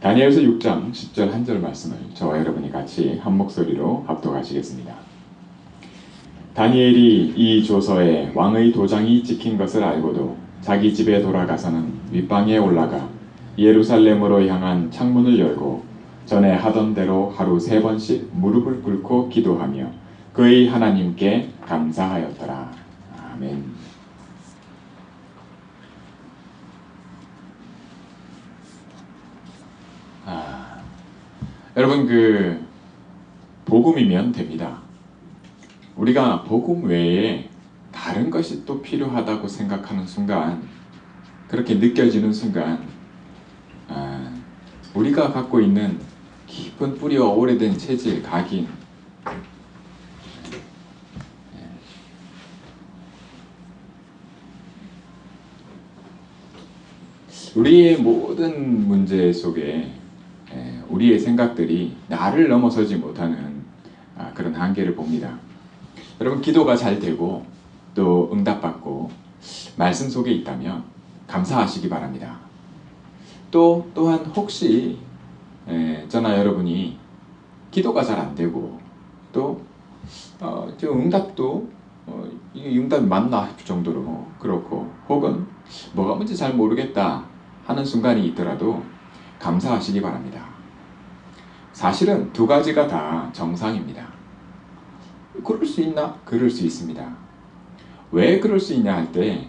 다니엘서 6장 10절 한 절 말씀을 저와 여러분이 같이 한 목소리로 합독하시겠습니다. 다니엘이 이 조서에 왕의 도장이 찍힌 것을 알고도 자기 집에 돌아가서는 윗방에 올라가 예루살렘으로 향한 창문을 열고 전에 하던 대로 하루 3번씩 무릎을 꿇고 기도하며 그의 하나님께 감사하였더라. 아멘. 여러분 복음이면 됩니다. 우리가 복음 외에 다른 것이 또 필요하다고 생각하는 순간, 그렇게 느껴지는 순간, 우리가 갖고 있는 깊은 뿌리와 오래된 체질, 각인, 우리의 모든 문제 속에 우리의 생각들이 나를 넘어서지 못하는 그런 한계를 봅니다. 여러분, 기도가 잘 되고 또 응답받고 말씀 속에 있다면 감사하시기 바랍니다. 또한 혹시 저나 여러분이 기도가 잘 안 되고 또 응답도 이게 응답이 맞나 정도로 그렇고, 혹은 뭐가 뭔지 잘 모르겠다 하는 순간이 있더라도 감사하시기 바랍니다. 사실은 두 가지가 다 정상입니다. 그럴 수 있나? 그럴 수 있습니다. 왜 그럴 수 있냐 할 때,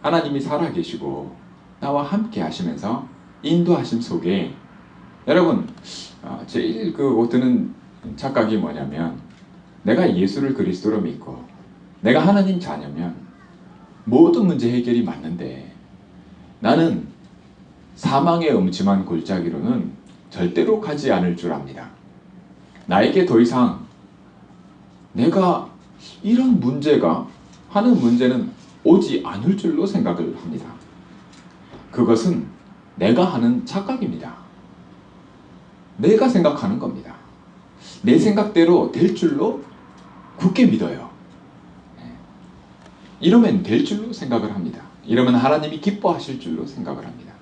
하나님이 살아계시고 나와 함께 하시면서 인도하심 속에, 여러분 제일 드는 착각이 뭐냐면, 내가 예수를 그리스도로 믿고 내가 하나님 자녀면 모든 문제 해결이 맞는데 나는 사망의 음침한 골짜기로는 절대로 가지 않을 줄 압니다. 나에게 더 이상 내가 이런 문제가 하는 문제는 오지 않을 줄로 생각을 합니다. 그것은 내가 하는 착각입니다. 내가 생각하는 겁니다. 내 생각대로 될 줄로 굳게 믿어요. 이러면 될 줄로 생각을 합니다. 이러면 하나님이 기뻐하실 줄로 생각을 합니다.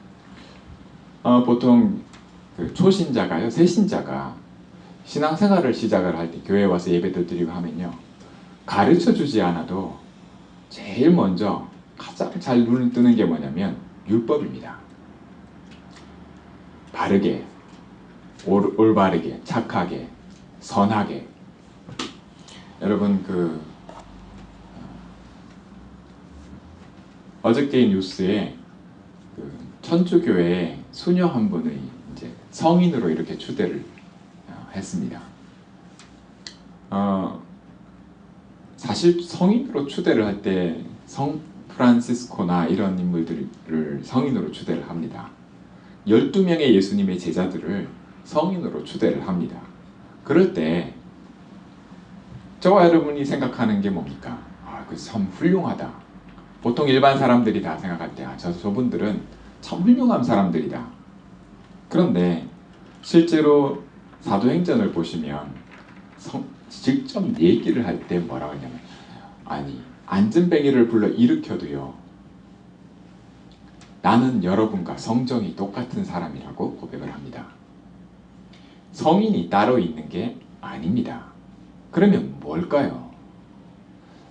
보통 초신자가요, 새신자가 신앙생활을 시작을 할 때 교회에 와서 예배도 드리고 하면요, 가르쳐 주지 않아도 제일 먼저 가장 잘 눈을 뜨는 게 뭐냐면 율법입니다. 바르게, 올바르게, 착하게, 선하게. 여러분 어저께 뉴스에 천주교회 수녀 한 분의 이제 성인으로 이렇게 추대를 했습니다. 사실 성인으로 추대를 할 때 성 프란시스코나 이런 인물들을 성인으로 추대를 합니다. 12명의 예수님의 제자들을 성인으로 추대를 합니다. 그럴 때 저와 여러분이 생각하는 게 뭡니까? 그 참 훌륭하다. 보통 일반 사람들이 다 생각할 때 저분들은 참 훌륭한 사람들이다. 그런데 실제로 사도행전을 보시면 직접 얘기를 할 때 뭐라고 하냐면, 안전뱅이를 불러 일으켜도요, 나는 여러분과 성정이 똑같은 사람이라고 고백을 합니다. 성인이 따로 있는 게 아닙니다. 그러면 뭘까요?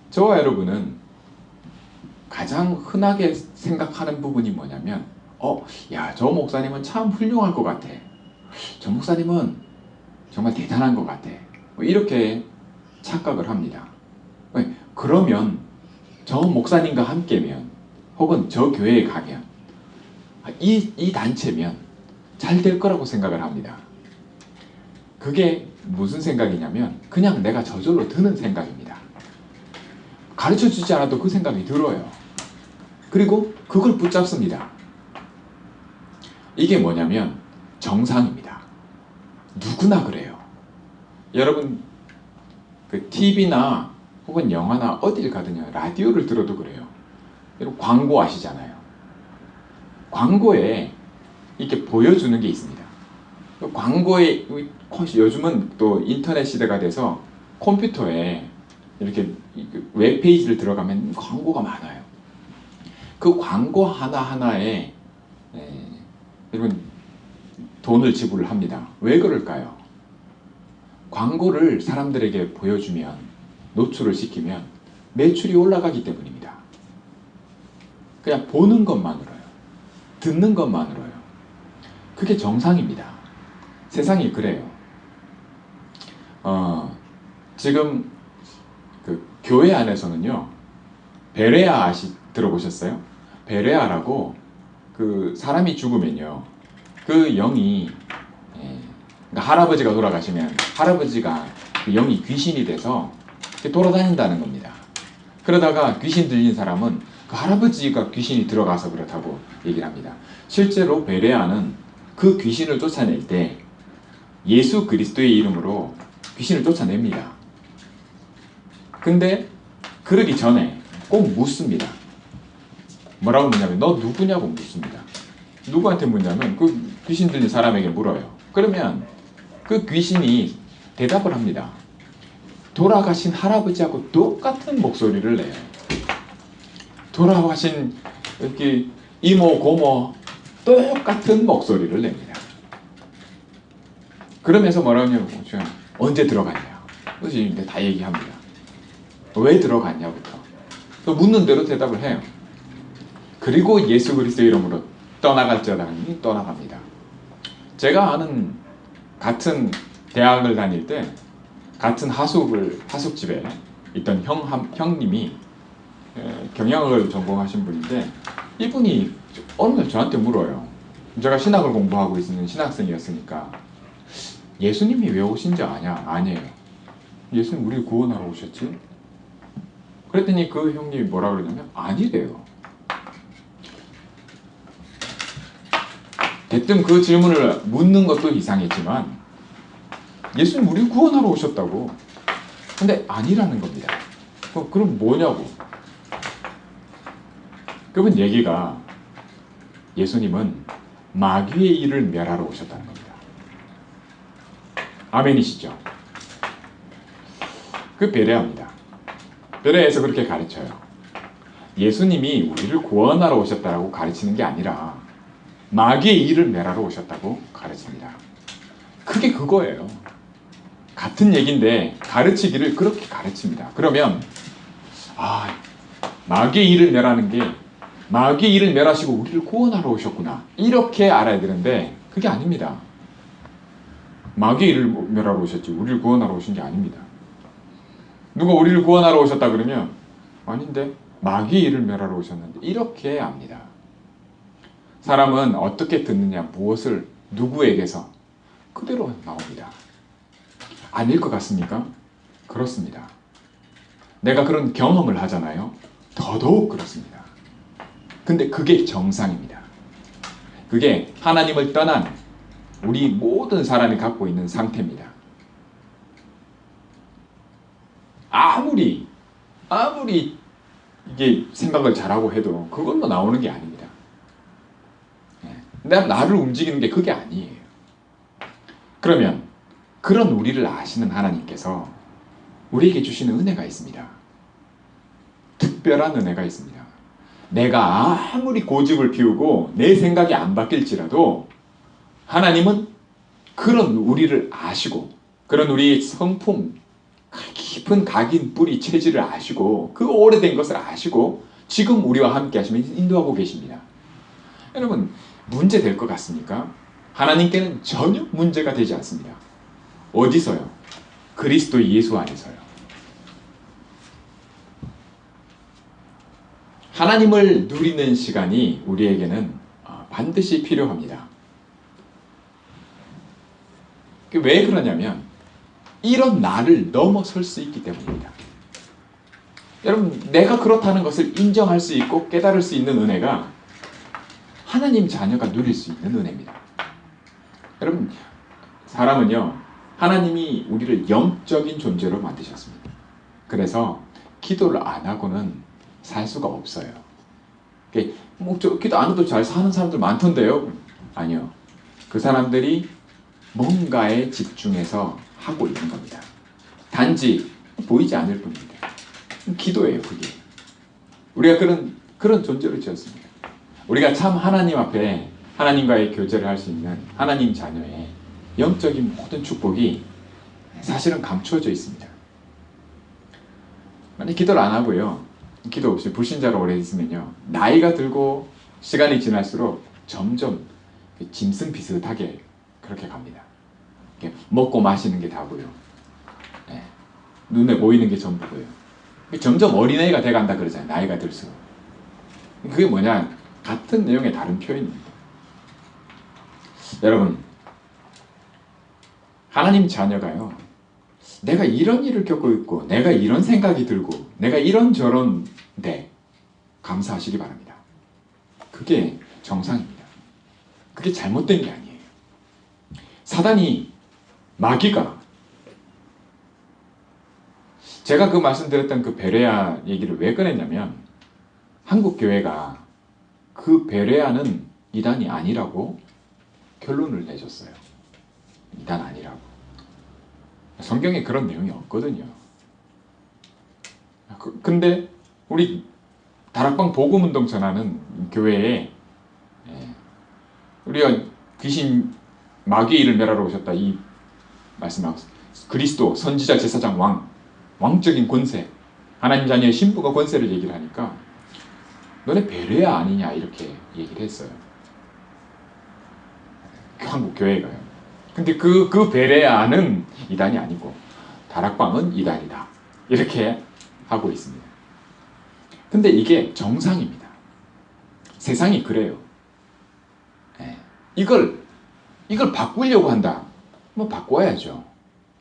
저와 여러분은 가장 흔하게 생각하는 부분이 뭐냐면, 저 목사님은 참 훌륭할 것 같아. 저 목사님은 정말 대단한 것 같아. 이렇게 착각을 합니다. 그러면 저 목사님과 함께면, 혹은 저 교회에 가면, 이 단체면 잘 될 거라고 생각을 합니다. 그게 무슨 생각이냐면 그냥 내가 저절로 드는 생각입니다. 가르쳐 주지 않아도 그 생각이 들어요. 그리고 그걸 붙잡습니다. 이게 뭐냐면 정상입니다. 누구나 그래요. 여러분 TV나 혹은 영화나 어딜 가든요, 라디오를 들어도 그래요. 여러분 광고 아시잖아요. 광고에 이렇게 보여주는 게 있습니다. 광고에 요즘은 또 인터넷 시대가 돼서 컴퓨터에 이렇게 웹페이지를 들어가면 광고가 많아요. 그 광고 하나하나에 여러분 돈을 지불을 합니다. 왜 그럴까요? 광고를 사람들에게 보여주면, 노출을 시키면 매출이 올라가기 때문입니다. 그냥 보는 것만으로요. 듣는 것만으로요. 그게 정상입니다. 세상이 그래요. 지금 그 교회 안에서는요, 베레아 들어보셨어요? 베레아라고 그 사람이 죽으면요, 그 영이, 그러니까 할아버지가 돌아가시면 할아버지가 그 영이 귀신이 돼서 돌아다닌다는 겁니다. 그러다가 귀신 들린 사람은 그 할아버지가 귀신이 들어가서 그렇다고 얘기를 합니다. 실제로 베레아는 그 귀신을 쫓아낼 때 예수 그리스도의 이름으로 귀신을 쫓아냅니다. 근데 그러기 전에 꼭 묻습니다. 뭐라고 묻냐면 너 누구냐고 묻습니다. 누구한테 묻냐면 그 귀신 들린 사람에게 물어요. 그러면 그 귀신이 대답을 합니다. 돌아가신 할아버지하고 똑같은 목소리를 내요. 돌아가신 이렇게 이모 고모 똑같은 목소리를 냅니다. 그러면서 뭐라고 하냐고, 언제 들어갔냐, 그래서 이제 다 얘기합니다. 왜 들어갔냐부터 또 묻는 대로 대답을 해요. 그리고 예수 그리스도의 이름으로 떠나갈지어다 하니 떠나갑니다. 제가 아는 같은 대학을 다닐 때 같은 하숙집에 있던 형님이 경영을 전공하신 분인데, 이분이 어느 날 저한테 물어요. 제가 신학을 공부하고 있는 신학생이었으니까 예수님이 왜 오신지 아냐? 아니에요. 예수님 우리를 구원하러 오셨지? 그랬더니 그 형님이 뭐라 그러냐면 아니래요. 대뜸 그 질문을 묻는 것도 이상했지만 예수님 우리를 구원하러 오셨다고. 근데 아니라는 겁니다. 그럼 뭐냐고. 그분 얘기가 예수님은 마귀의 일을 멸하러 오셨다는 겁니다. 아멘이시죠? 그 베레아입니다. 베레아에서 그렇게 가르쳐요. 예수님이 우리를 구원하러 오셨다고 가르치는 게 아니라 마귀의 일을 멸하러 오셨다고 가르칩니다. 그게 그거예요. 같은 얘기인데 가르치기를 그렇게 가르칩니다. 그러면 마귀의 일을 멸하는 게 마귀의 일을 멸하시고 우리를 구원하러 오셨구나, 이렇게 알아야 되는데 그게 아닙니다. 마귀의 일을 멸하러 오셨지 우리를 구원하러 오신 게 아닙니다. 누가 우리를 구원하러 오셨다 그러면 아닌데 마귀의 일을 멸하러 오셨는데, 이렇게 압니다. 사람은 어떻게 듣느냐, 무엇을 누구에게서 그대로 나옵니다. 아닐 것 같습니까? 그렇습니다. 내가 그런 경험을 하잖아요. 더더욱 그렇습니다. 근데 그게 정상입니다. 그게 하나님을 떠난 우리 모든 사람이 갖고 있는 상태입니다. 아무리 이게 생각을 잘하고 해도 그걸로 나오는 게 아닙니다. 나를 움직이는 게 그게 아니에요. 그러면 그런 우리를 아시는 하나님께서 우리에게 주시는 은혜가 있습니다. 특별한 은혜가 있습니다. 내가 아무리 고집을 피우고 내 생각이 안 바뀔지라도 하나님은 그런 우리를 아시고, 그런 우리의 성품, 깊은 각인 뿌리 체질을 아시고, 그 오래된 것을 아시고 지금 우리와 함께 하시면서 인도하고 계십니다. 여러분, 문제 될 것 같습니까? 하나님께는 전혀 문제가 되지 않습니다. 어디서요? 그리스도 예수 안에서요. 하나님을 누리는 시간이 우리에게는 반드시 필요합니다. 왜 그러냐면 이런 나를 넘어설 수 있기 때문입니다. 여러분, 내가 그렇다는 것을 인정할 수 있고 깨달을 수 있는 은혜가 하나님 자녀가 누릴 수 있는 은혜입니다. 여러분, 사람은요, 하나님이 우리를 영적인 존재로 만드셨습니다. 그래서 기도를 안 하고는 살 수가 없어요. 기도 안 해도 잘 사는 사람들 많던데요? 아니요. 그 사람들이 뭔가에 집중해서 하고 있는 겁니다. 단지 보이지 않을 뿐입니다. 기도예요, 그게. 우리가 그런 존재로 지었습니다. 우리가 참 하나님 앞에 하나님과의 교제를 할 수 있는 하나님 자녀의 영적인 모든 축복이 사실은 감추어져 있습니다. 만약 기도를 안 하고요, 기도 없이 불신자로 오래 있으면요, 나이가 들고 시간이 지날수록 점점 짐승 비슷하게 그렇게 갑니다. 먹고 마시는 게 다고요. 네. 눈에 보이는 게 전부고요. 점점 어린애가 돼간다 그러잖아요. 나이가 들수록. 그게 뭐냐? 같은 내용의 다른 표현입니다. 여러분, 하나님 자녀가요, 내가 이런 일을 겪고 있고, 내가 이런 생각이 들고, 내가 이런저런데 감사하시기 바랍니다. 그게 정상입니다. 그게 잘못된 게 아니에요. 사단이, 마귀가, 제가 그 말씀드렸던 그 베레아 얘기를 왜 꺼냈냐면, 한국 교회가 그 베레아는 이단이 아니라고 결론을 내줬어요. 이단 아니라고. 성경에 그런 내용이 없거든요. 근데 우리 다락방 복음운동 전하는 교회에 우리가 귀신 마귀의 일을 멸하러 오셨다 이 말씀하고, 그리스도 선지자 제사장 왕적인 권세, 하나님 자녀의 신부가 권세를 얘기를 하니까 너네 베레아 아니냐 이렇게 얘기를 했어요. 한국 교회가요. 근데 그 베레아는 이단이 아니고 다락방은 이단이다 이렇게 하고 있습니다. 근데 이게 정상입니다. 세상이 그래요. 이걸 바꾸려고 한다. 뭐 바꿔야죠.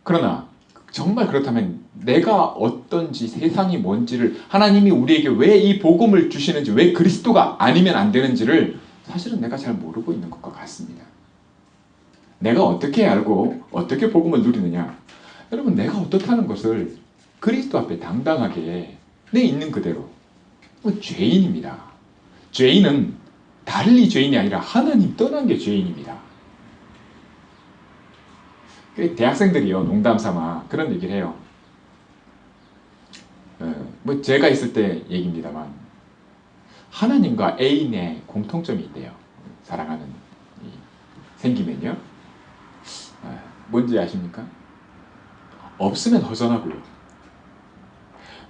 그러나 정말 그렇다면 내가 어떤지, 세상이 뭔지를, 하나님이 우리에게 왜 이 복음을 주시는지, 왜 그리스도가 아니면 안 되는지를 사실은 내가 잘 모르고 있는 것과 같습니다. 내가 어떻게 알고 어떻게 복음을 누리느냐? 여러분, 내가 어떻다는 것을 그리스도 앞에 당당하게 내 있는 그대로, 죄인입니다. 죄인은 달리 죄인이 아니라 하나님 떠난 게 죄인입니다. 대학생들이요, 농담 삼아 그런 얘기를 해요. 뭐 제가 있을 때 얘기입니다만, 하나님과 애인의 공통점이 있대요. 사랑하는 생기면요. 뭔지 아십니까? 없으면 허전하고요.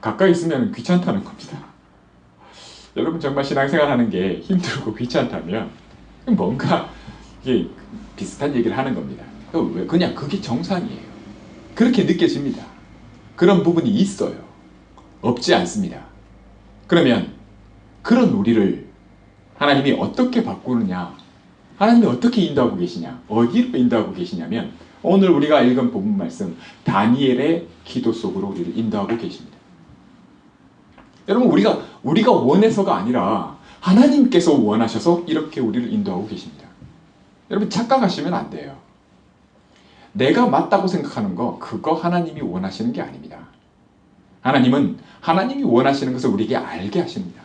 가까이 있으면 귀찮다는 겁니다. 여러분, 정말 신앙생활 하는 게 힘들고 귀찮다면 뭔가 이게 비슷한 얘기를 하는 겁니다. 그냥 그게 정상이에요. 그렇게 느껴집니다. 그런 부분이 있어요. 없지 않습니다. 그러면 그런 우리를 하나님이 어떻게 바꾸느냐, 하나님이 어떻게 인도하고 계시냐, 어디로 인도하고 계시냐면, 오늘 우리가 읽은 본문 말씀 다니엘의 기도 속으로 우리를 인도하고 계십니다. 여러분, 우리가 원해서가 아니라 하나님께서 원하셔서 이렇게 우리를 인도하고 계십니다. 여러분, 착각하시면 안 돼요. 내가 맞다고 생각하는 거, 그거 하나님이 원하시는 게 아닙니다. 하나님은 하나님이 원하시는 것을 우리에게 알게 하십니다.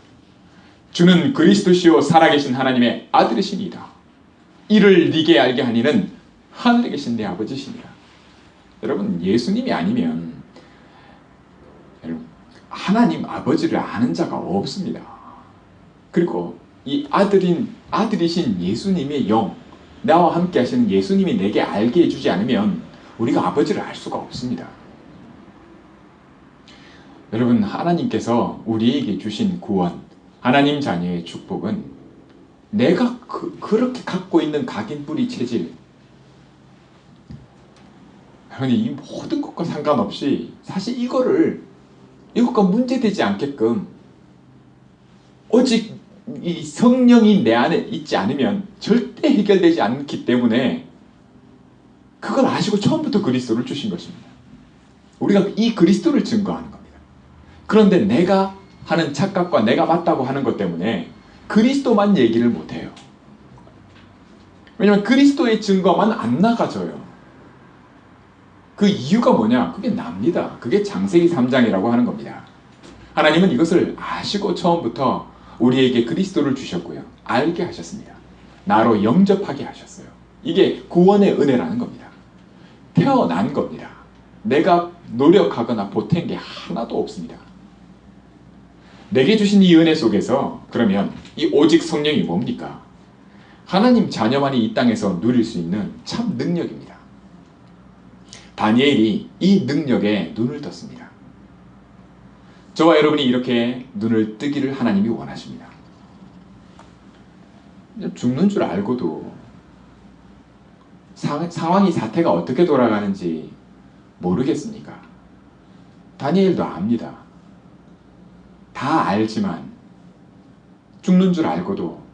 주는 그리스도시요 살아계신 하나님의 아들이시니이다. 이를 네게 알게 하니는 하늘에 계신 내 아버지시니라. 여러분, 예수님이 아니면 하나님 아버지를 아는 자가 없습니다. 그리고 이 아들이신 예수님의 영, 나와 함께 하시는 예수님이 내게 알게 해주지 않으면 우리가 아버지를 알 수가 없습니다. 여러분, 하나님께서 우리에게 주신 구원, 하나님 자녀의 축복은 내가 그렇게 갖고 있는 각인 뿌리 체질, 이 모든 것과 상관없이 사실 이것과 문제되지 않게끔 오직 이 성령이 내 안에 있지 않으면 절대 해결되지 않기 때문에 그걸 아시고 처음부터 그리스도를 주신 것입니다. 우리가 이 그리스도를 증거하는 겁니다. 그런데 내가 하는 착각과 내가 맞다고 하는 것 때문에 그리스도만 얘기를 못해요. 왜냐하면 그리스도의 증거만 안 나가져요. 그 이유가 뭐냐? 그게 납니다. 그게 창세기 3장이라고 하는 겁니다. 하나님은 이것을 아시고 처음부터 우리에게 그리스도를 주셨고요, 알게 하셨습니다. 나로 영접하게 하셨어요. 이게 구원의 은혜라는 겁니다. 태어난 겁니다. 내가 노력하거나 보탠 게 하나도 없습니다. 내게 주신 이 은혜 속에서 그러면 이 오직 성령이 뭡니까? 하나님 자녀만이 이 땅에서 누릴 수 있는 참 능력입니다. 다니엘이 이 능력에 눈을 떴습니다. 저와 여러분이 이렇게 눈을 뜨기를 하나님이 원하십니다. 죽는 줄 알고도 상황이 사태가 어떻게 돌아가는지 모르겠습니까? 다니엘도 압니다. 다 알지만 죽는 줄 알고도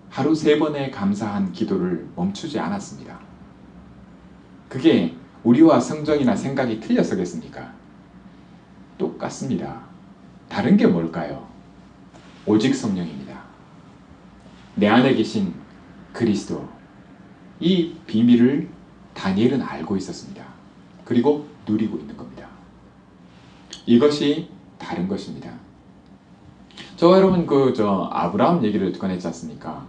하루 3번의 감사한 기도를 멈추지 않았습니다. 그게 우리와 성정이나 생각이 틀려서겠습니까? 똑같습니다. 다른 게 뭘까요? 오직 성령입니다. 내 안에 계신 그리스도, 이 비밀을 다니엘은 알고 있었습니다. 그리고 누리고 있는 겁니다. 이것이 다른 것입니다. 저와 여러분 아브라함 얘기를 꺼냈지 않습니까?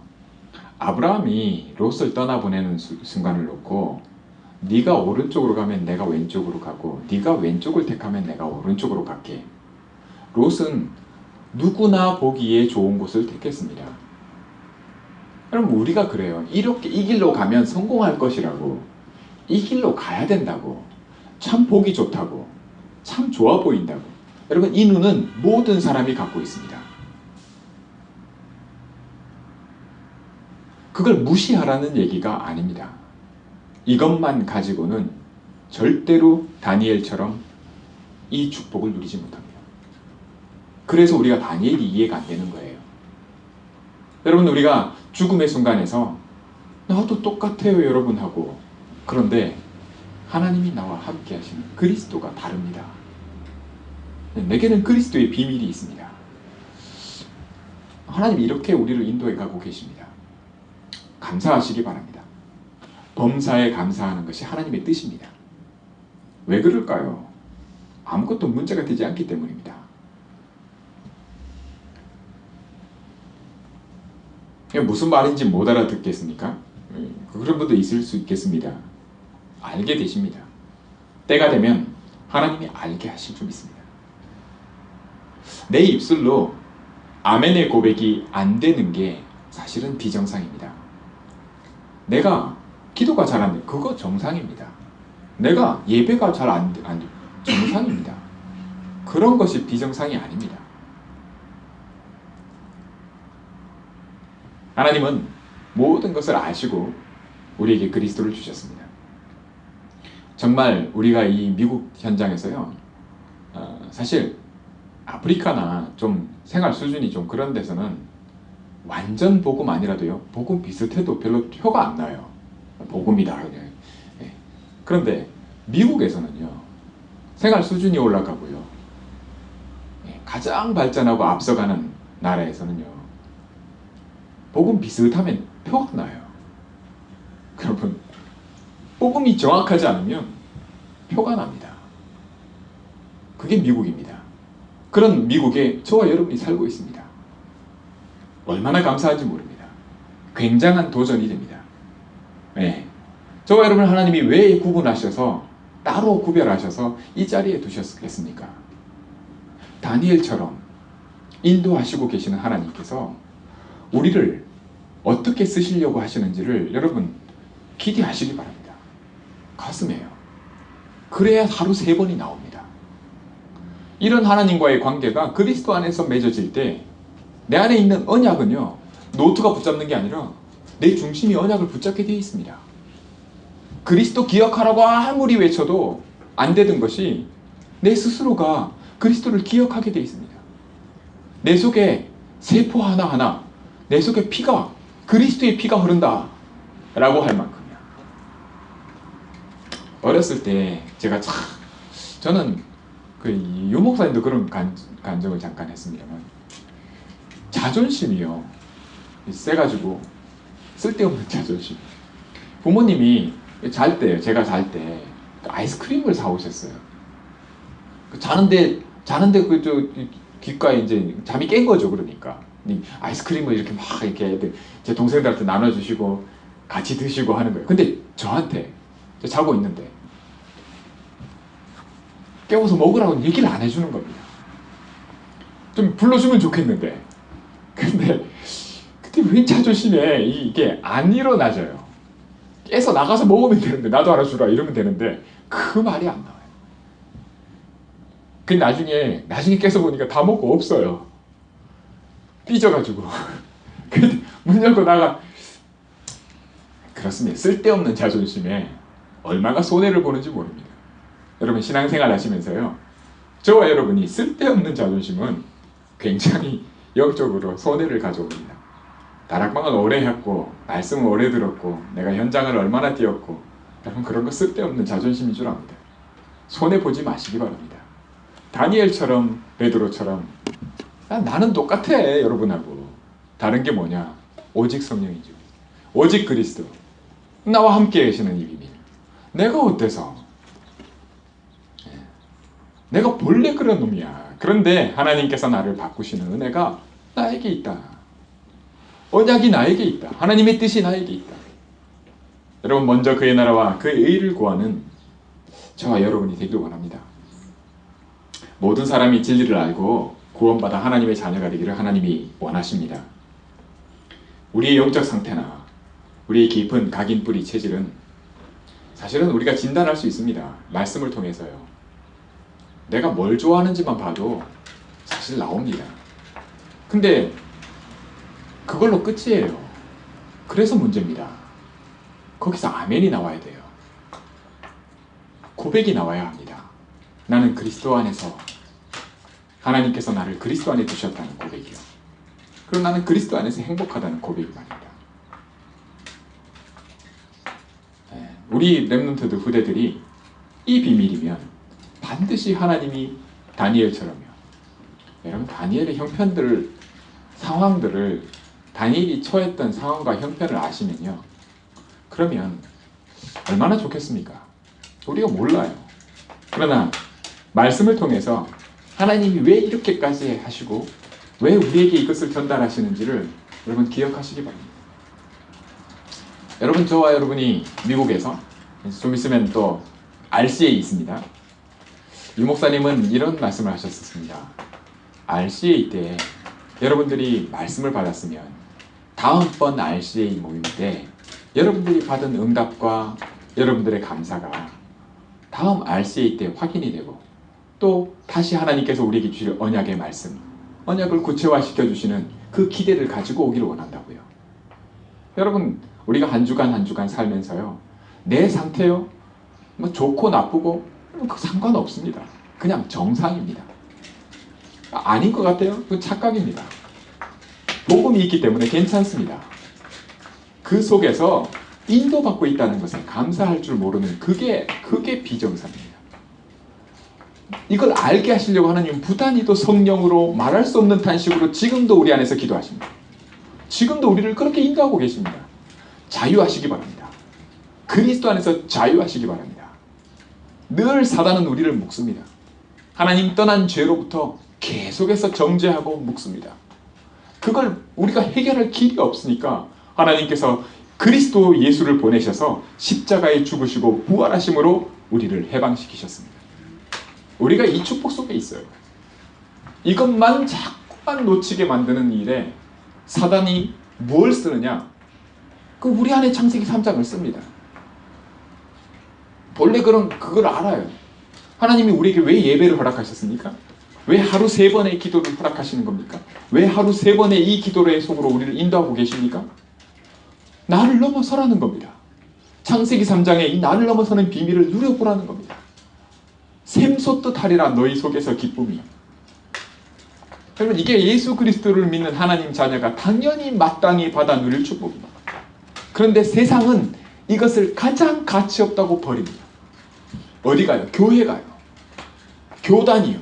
아브라함이 롯을 떠나보내는 순간을 놓고 네가 오른쪽으로 가면 내가 왼쪽으로 가고 네가 왼쪽을 택하면 내가 오른쪽으로 갈게. 롯은 누구나 보기에 좋은 곳을 택했습니다. 그럼 우리가 그래요. 이렇게 이 길로 가면 성공할 것이라고, 이 길로 가야 된다고, 참 보기 좋다고, 참 좋아 보인다고. 여러분, 이 눈은 모든 사람이 갖고 있습니다. 그걸 무시하라는 얘기가 아닙니다. 이것만 가지고는 절대로 다니엘처럼 이 축복을 누리지 못합니다. 그래서 우리가 다니엘이 이해가 안 되는 거예요. 여러분, 우리가 죽음의 순간에서 나도 똑같아요 여러분 하고, 그런데 하나님이 나와 함께 하시는 그리스도가 다릅니다. 내게는 그리스도의 비밀이 있습니다. 하나님이 이렇게 우리를 인도해 가고 계십니다. 감사하시기 바랍니다. 범사에 감사하는 것이 하나님의 뜻입니다. 왜 그럴까요? 아무것도 문제가 되지 않기 때문입니다. 무슨 말인지 못 알아듣겠습니까? 그런 분도 있을 수 있겠습니다. 알게 되십니다. 때가 되면 하나님이 알게 하실 줄 믿습니다. 내 입술로 아멘의 고백이 안 되는 게 사실은 비정상입니다. 내가 기도가 잘 안 돼, 그거 정상입니다. 내가 예배가 잘 안 돼, 정상입니다. 그런 것이 비정상이 아닙니다. 하나님은 모든 것을 아시고 우리에게 그리스도를 주셨습니다. 정말 우리가 이 미국 현장에서요, 사실 아프리카나 좀 생활 수준이 좀 그런 데서는 완전 복음 아니라도요, 복음 비슷해도 별로 표가 안 나요. 복음이다. 네. 그런데 미국에서는요, 생활 수준이 올라가고요, 가장 발전하고 앞서가는 나라에서는요, 복음 비슷하면 표가 나요. 여러분, 복음이 정확하지 않으면 표가 납니다. 그게 미국입니다. 그런 미국에 저와 여러분이 살고 있습니다. 얼마나 감사한지 모릅니다. 굉장한 도전이 됩니다. 네. 저와 여러분, 하나님이 왜 구분하셔서, 따로 구별하셔서 이 자리에 두셨겠습니까? 다니엘처럼 인도하시고 계시는 하나님께서 우리를 어떻게 쓰시려고 하시는지를 여러분 기대하시기 바랍니다. 가슴에요. 그래야 하루 3번이 나옵니다. 이런 하나님과의 관계가 그리스도 안에서 맺어질 때 내 안에 있는 언약은요, 노트가 붙잡는 게 아니라 내 중심이 언약을 붙잡게 되어 있습니다. 그리스도 기억하라고 아무리 외쳐도 안 되던 것이 내 스스로가 그리스도를 기억하게 되어 있습니다. 내 속에 세포 하나하나, 내 속에 피가, 그리스도의 피가 흐른다 라고 할 만큼이야. 어렸을 때 제가 저는 유 목사님도 그런 간증을 잠깐 했습니다만, 자존심이요, 세가지고 쓸데없는 자존심. 부모님이 제가 잘 때 아이스크림을 사오셨어요. 자는데 귓가에 이제 잠이 깬 거죠. 그러니까 아이스크림을 이렇게 막 이렇게 제 동생들한테 나눠주시고 같이 드시고 하는 거예요. 근데 저한테 자고 있는데 깨워서 먹으라고 얘기를 안 해주는 겁니다. 좀 불러주면 좋겠는데, 근데 근데 왜 자존심에 이게 안 일어나져요? 깨서 나가서 먹으면 되는데, 나도 하나 주라 이러면 되는데 그 말이 안 나와요. 그 나중에 깨서 보니까 다 먹고 없어요. 삐져가지고. 근데 문 열고 나가. 그렇습니다. 쓸데없는 자존심에 얼마나 손해를 보는지 모릅니다. 여러분 신앙생활 하시면서요, 저와 여러분이 쓸데없는 자존심은 굉장히 영적으로 손해를 가져옵니다. 다락방을 오래 했고 말씀을 오래 들었고 내가 현장을 얼마나 뛰었고, 여러분 그런 거 쓸데없는 자존심인 줄 압니다. 손해보지 마시기 바랍니다. 다니엘처럼 베드로처럼 나는 똑같아 여러분하고. 다른 게 뭐냐? 오직 성령이죠. 오직 그리스도. 나와 함께 계시는 이 비밀. 내가 어때서? 내가 본래 그런 놈이야. 그런데 하나님께서 나를 바꾸시는 은혜가 나에게 있다. 언약이 나에게 있다. 하나님의 뜻이 나에게 있다. 여러분 먼저 그의 나라와 그의 의를 구하는 저와 여러분이 되기를 원합니다. 모든 사람이 진리를 알고 구원받아 하나님의 자녀가 되기를 하나님이 원하십니다. 우리의 영적 상태나 우리의 깊은 각인 뿌리 체질은 사실은 우리가 진단할 수 있습니다. 말씀을 통해서요. 내가 뭘 좋아하는지만 봐도 사실 나옵니다. 근데 그걸로 끝이에요. 그래서 문제입니다. 거기서 아멘이 나와야 돼요. 고백이 나와야 합니다. 나는 그리스도 안에서, 하나님께서 나를 그리스도 안에 두셨다는 고백이요. 그럼 나는 그리스도 안에서 행복하다는 고백이 말입니다. 우리 렘넌트들 후대들이 이 비밀이면 반드시 하나님이 다니엘처럼요. 여러분 다니엘의 형편들을, 상황들을, 다니엘이 처했던 상황과 형편을 아시면요, 그러면 얼마나 좋겠습니까? 우리가 몰라요. 그러나 말씀을 통해서 하나님이 왜 이렇게까지 하시고 왜 우리에게 이것을 전달하시는지를 여러분 기억하시기 바랍니다. 여러분 저와 여러분이 미국에서 좀 있으면 또 RCA 있습니다. 유 목사님은 이런 말씀을 하셨습니다. RCA 때 여러분들이 말씀을 받았으면 다음번 RCA 모임 때 여러분들이 받은 응답과 여러분들의 감사가 다음 RCA 때 확인이 되고, 또 다시 하나님께서 우리에게 주실 언약의 말씀, 언약을 구체화시켜 주시는 그 기대를 가지고 오기를 원한다고요. 여러분 우리가 한 주간 한 주간 살면서요, 내 상태요 뭐 좋고 나쁘고 그 상관없습니다. 그냥 정상입니다. 아닌 것 같아요? 그건 착각입니다. 복음이 있기 때문에 괜찮습니다. 그 속에서 인도받고 있다는 것에 감사할 줄 모르는 그게 비정상입니다. 이걸 알게 하시려고 하나님은 부단히도 성령으로 말할 수 없는 탄식으로 지금도 우리 안에서 기도하십니다. 지금도 우리를 그렇게 인도하고 계십니다. 자유하시기 바랍니다. 그리스도 안에서 자유하시기 바랍니다. 늘 사단은 우리를 묶습니다. 하나님 떠난 죄로부터 계속해서 정죄하고 묶습니다. 그걸 우리가 해결할 길이 없으니까 하나님께서 그리스도 예수를 보내셔서 십자가에 죽으시고 부활하심으로 우리를 해방시키셨습니다. 우리가 이 축복 속에 있어요. 이것만 자꾸만 놓치게 만드는 일에 사단이 뭘 쓰느냐? 그 우리 안에 창세기 3장을 씁니다. 본래 그걸 알아요. 하나님이 우리에게 왜 예배를 허락하셨습니까? 왜 하루 3번의 기도를 허락하시는 겁니까? 왜 하루 3번의 이 기도의 속으로 우리를 인도하고 계십니까? 나를 넘어서라는 겁니다. 창세기 3장에 이 나를 넘어서는 비밀을 누려보라는 겁니다. 샘솟듯 하리라 너희 속에서 기쁨이. 여러분 이게 예수 그리스도를 믿는 하나님 자녀가 당연히 마땅히 받아 누릴 축복입니다. 그런데 세상은 이것을 가장 가치 없다고 버립니다. 어디 가요? 교회 가요. 교단이요.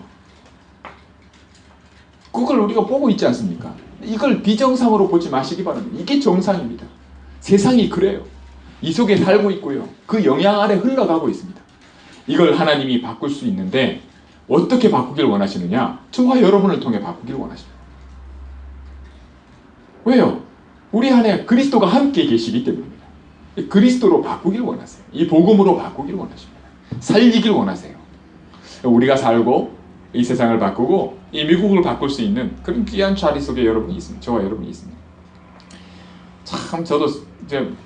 그걸 우리가 보고 있지 않습니까? 이걸 비정상으로 보지 마시기 바랍니다. 이게 정상입니다. 세상이 그래요. 이 속에 살고 있고요. 그 영향 아래 흘러가고 있습니다. 이걸 하나님이 바꿀 수 있는데 어떻게 바꾸길 원하시느냐? 저와 여러분을 통해 바꾸길 원하십니다. 왜요? 우리 안에 그리스도가 함께 계시기 때문입니다. 그리스도로 바꾸길 원하세요. 이 복음으로 바꾸길 원하십니다. 살리길 원하세요. 우리가 살고 이 세상을 바꾸고 이 미국을 바꿀 수 있는 그런 귀한 자리 속에 여러분이 있습니다. 저와 여러분이 있습니다. 참 저도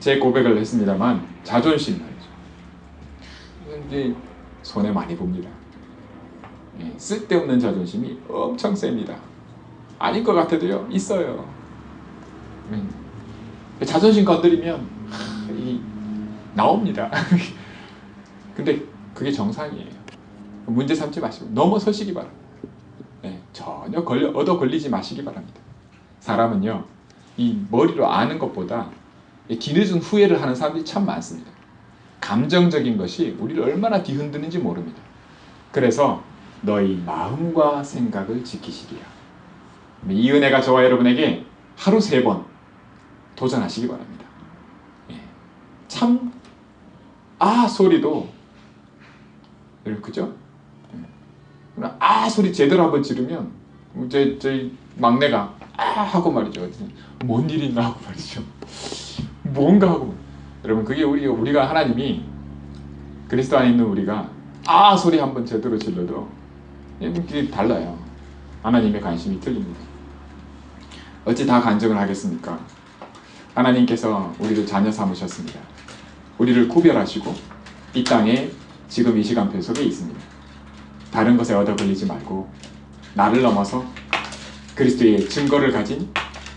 제 고백을 했습니다만 자존심 말이죠. 이제 손해 많이 봅니다. 예, 쓸데없는 자존심이 엄청 셉니다. 아닌 것 같아도요 있어요. 자존심 건드리면 나옵니다. 근데 그게 정상이에요. 문제 삼지 마시고 넘어서시기 바랍니다. 네, 전혀 얻어 걸리지 마시기 바랍니다. 사람은요 이 머리로 아는 것보다 뒤늦은 후회를 하는 사람들이 참 많습니다. 감정적인 것이 우리를 얼마나 뒤흔드는지 모릅니다. 그래서 너희 마음과 생각을 지키시리라. 이 은혜가 저와 여러분에게 하루 3번 도전하시기 바랍니다. 참 소리도 그죠? 소리 제대로 한번 지르면 저희 막내가 하고 말이죠. 뭔 일이 있나 하고 말이죠. 뭔가 하고. 여러분 그게 우리가 하나님이 그리스도 안에 있는 우리가 소리 한번 제대로 질러도 그게 달라요. 하나님의 관심이 틀립니다. 어찌 다 간증을 하겠습니까? 하나님께서 우리를 자녀 삼으셨습니다. 우리를 구별하시고 이 땅에 지금 이 시간표 속에 있습니다. 다른 것에 얻어 걸리지 말고 나를 넘어서 그리스도의 증거를 가진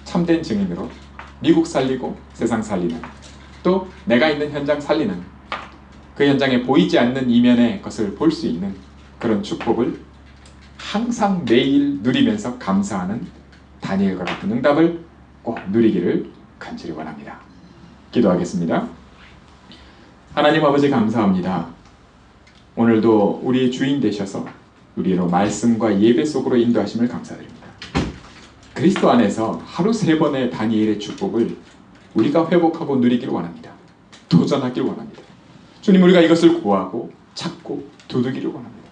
참된 증인으로 미국 살리고 세상 살리는, 또 내가 있는 현장 살리는, 그 현장에 보이지 않는 이면의 것을 볼 수 있는 그런 축복을 항상 매일 누리면서 감사하는 다니엘과 같은 응답을 꼭 누리기를 간절히 원합니다. 기도하겠습니다. 하나님 아버지 감사합니다. 오늘도 우리의 주인 되셔서 우리로 말씀과 예배 속으로 인도하심을 감사드립니다. 그리스도 안에서 하루 3번의 다니엘의 축복을 우리가 회복하고 누리기를 원합니다. 도전하기를 원합니다. 주님, 우리가 이것을 구하고 찾고 두드기를 원합니다.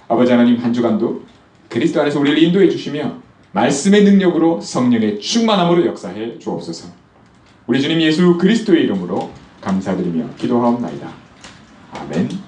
아버지 하나님, 한 주간도 그리스도 안에서 우리를 인도해 주시며 말씀의 능력으로 성령의 충만함으로 역사해 주옵소서. 우리 주님 예수 그리스도의 이름으로 감사드리며 기도하옵나이다. 아멘.